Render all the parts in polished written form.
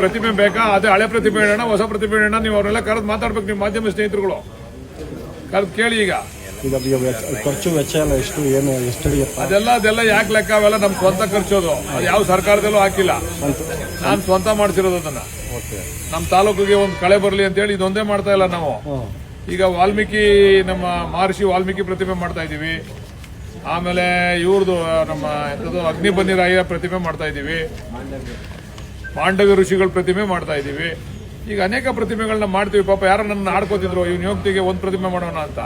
ಪ್ರತಿಮೆ ಬೇಕಾ? ಅದೇ ಹಳೆ ಪ್ರತಿಮೆ ಇಡೋಣ, ಹೊಸ ಪ್ರತಿಮೆ ಇಡೋಣ. ನೀವು ಅವರೆಲ್ಲ ಕರೆದು ಮಾತಾಡ್ಬೇಕು, ನಿಮ್ಮ ಮಾಧ್ಯಮ ಸ್ನೇಹಿತರುಗಳು ಕರೆದು ಕೇಳಿ. ಈಗ ಖರ್ಚು ವೆಚ್ಚ ಎಲ್ಲ ಎಷ್ಟು ಏನು ಎಷ್ಟು ಹಿಡಿಯುತ್ತೆ? ಅದೆಲ್ಲ ಯಾಕೆ ಲೆಕ್ಕ? ಅವೆಲ್ಲ ನಮ್ ಸ್ವಂತ ಖರ್ಚೋದು. ಅದು ಯಾವ ಸರ್ಕಾರದಲ್ಲೂ ಹಾಕಿಲ್ಲ, ನಾನು ಸ್ವಂತ ಮಾಡ್ಸಿರೋದು ಅದನ್ನ. ನಮ್ಮ ತಾಲೂಕಿಗೆ ಒಂದು ಕಳೆ ಬರಲಿ ಅಂತ ಹೇಳಿ ಇದೊಂದೇ ಮಾಡ್ತಾ ಇಲ್ಲ ನಾವು. ಈಗ ವಾಲ್ಮೀಕಿ, ನಮ್ಮ ಮಹರ್ಷಿ ವಾಲ್ಮೀಕಿ ಪ್ರತಿಮೆ ಮಾಡ್ತಾ ಇದೀವಿ. ಆಮೇಲೆ ಇವ್ರದ್ದು ನಮ್ಮ ಅಗ್ನಿಬನ್ನಿರಾಯ ಪ್ರತಿಮೆ ಮಾಡ್ತಾ ಇದೀವಿ. ಮಾಂಡವ್ಯ ಋಷಿಗಳ ಪ್ರತಿಮೆ ಮಾಡ್ತಾ ಇದೀವಿ. ಈಗ ಅನೇಕ ಪ್ರತಿಮೆಗಳನ್ನ ಮಾಡ್ತೀವಿ. ಪಾಪ ಯಾರು ನನ್ನ ಆಡ್ಕೋತಿದ್ರು, ಇವ್ನ ಯೋಗ್ತಿಗೆ ಒಂದು ಪ್ರತಿಮೆ ಮಾಡೋಣ ಅಂತ.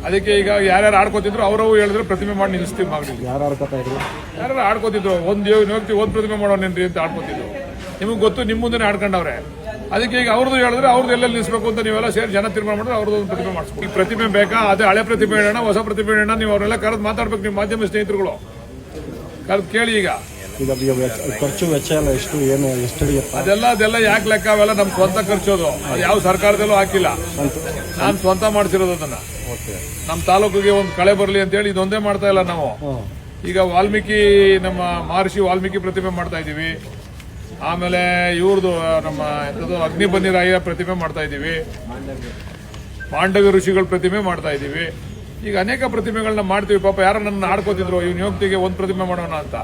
ಅದಕ್ಕೆ ಈಗ ಯಾರ್ಯಾರು ಆಡ್ಕೋತಿದ್ರು ಅವ್ರವು ಹೇಳಿದ್ರೆ ಪ್ರತಿಮೆ ಮಾಡಿ ನಿಲ್ಲಿಸ್ತೀವಿ. ಯಾರು ಆಡ್ಕೋತಾ ಇದ್ರು? ಯಾರು ಆಡ್ಕೋತಿದ್ರು, ಒಂದು ಯೋಗ್ತಿ ಒಂದು ಪ್ರತಿಮೆ ಮಾಡೋನೇನ್ರಿ ಅಂತ ಆಡ್ಕೋತಿದ್ರು. ನಿಮಗೆ ಗೊತ್ತು, ನಿಮ್ಮ ಮುಂದೆ ಆಡ್ಕೊಂಡವ್ರೆ. ಅದಕ್ಕೆ ಈಗ ಅವ್ರದ್ದು ಹೇಳಿದ್ರೆ ಅವ್ರದ್ದು ಎಲ್ಲೆಲ್ಲಿ ನಿಲ್ಲಿಸಬೇಕು ಅಂತ ನೀವೆಲ್ಲ ಸೇರಿ ಜನ ತೀರ್ಮಾನ ಮಾಡಿದ್ರೆ ಅವ್ರದ್ದು ಒಂದು ಪ್ರತಿಮೆ ಮಾಡಿಸ್ಬೇಕು. ಈ ಪ್ರತಿಮೆ ಬೇಕಾ? ಅದೇ ಹಳೆ ಪ್ರತಿಮೆ ಇಡೋಣ, ಹೊಸ ಪ್ರತಿಮೆ ಇಡೋಣ. ನೀವು ಅವರೆಲ್ಲ ಕರೆದು ಮಾತಾಡ್ಬೇಕು, ನಿಮ್ಮ ಮಾಧ್ಯಮ ಸ್ನೇಹಿತರುಗಳು ಕರೆದು ಕೇಳಿ. ಈಗ ಖರ್ಚು ವೆಚ್ಚ ಎಲ್ಲ ಎಷ್ಟು ಏನು ಎಷ್ಟು ಹಿಡಿಯುತ್ತೆ? ಅದೆಲ್ಲ ಯಾಕೆ ಲೆಕ್ಕ? ಅವೆಲ್ಲ ನಮ್ ಸ್ವಂತ ಖರ್ಚೋದು. ಅದು ಯಾವ ಸರ್ಕಾರದಲ್ಲೂ ಹಾಕಿಲ್ಲ, ನಾನು ಸ್ವಂತ ಮಾಡ್ಸಿರೋದು ಅದನ್ನ. ನಮ್ಮ ತಾಲೂಕಿಗೆ ಒಂದು ಕಳೆ ಬರಲಿ ಅಂತ ಹೇಳಿ ಇದೊಂದೇ ಮಾಡ್ತಾ ಇಲ್ಲ ನಾವು. ಈಗ ವಾಲ್ಮೀಕಿ, ನಮ್ಮ ಮಹರ್ಷಿ ವಾಲ್ಮೀಕಿ ಪ್ರತಿಮೆ ಮಾಡ್ತಾ ಇದೀವಿ. ಆಮೇಲೆ ಇವ್ರದ್ದು ನಮ್ಮ ಅಗ್ನಿಬನ್ನಿರಾಯ ಪ್ರತಿಮೆ ಮಾಡ್ತಾ ಇದೀವಿ. ಮಾಂಡವ್ಯ ಋಷಿಗಳ ಪ್ರತಿಮೆ ಮಾಡ್ತಾ ಇದೀವಿ. ಈಗ ಅನೇಕ ಪ್ರತಿಮೆಗಳನ್ನ ಮಾಡ್ತೀವಿ. ಪಾಪ ಯಾರು ನನ್ನ ಆಡ್ಕೋತಿದ್ರು, ಇವ್ನ ಯೋಗ್ತಿಗೆ ಒಂದು ಪ್ರತಿಮೆ ಮಾಡೋಣ ಅಂತ.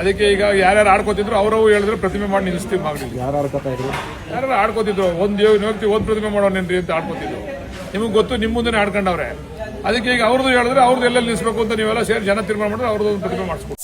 ಅದಕ್ಕೆ ಈಗ ಯಾರ್ಯಾರು ಆಡ್ಕೋತಿದ್ರು ಅವ್ರವು ಹೇಳಿದ್ರೆ ಪ್ರತಿಮೆ ಮಾಡಿ ನಿಲ್ಲಿಸ್ತೀವಿ. ಯಾರು ಆಡ್ಕೋತಾ ಇದ್ರು? ಯಾರು ಆಡ್ಕೋತಿದ್ರು, ಒಂದು ಯೋಗ್ತಿ ಒಂದು ಪ್ರತಿಮೆ ಮಾಡೋನೇನ್ರಿ ಅಂತ ಆಡ್ಕೋತಿದ್ರು. ನಿಮಗೆ ಗೊತ್ತು, ನಿಮ್ಮ ಮುಂದೆ ಆಡ್ಕೊಂಡವ್ರೆ. ಅದಕ್ಕೆ ಈಗ ಅವ್ರದ್ದು ಹೇಳಿದ್ರೆ ಅವ್ರದ್ದು ಎಲ್ಲೆಲ್ಲಿ ನಿಲ್ಲಿಸಬೇಕು ಅಂತ ನೀವೆಲ್ಲ ಸೇರಿ ಜನ ತೀರ್ಮಾನ ಮಾಡಿದ್ರೆ ಅವ್ರದ್ದು ಒಂದು ಪ್ರತಿಮೆ ಮಾಡಿಸ್ಬೇಕು.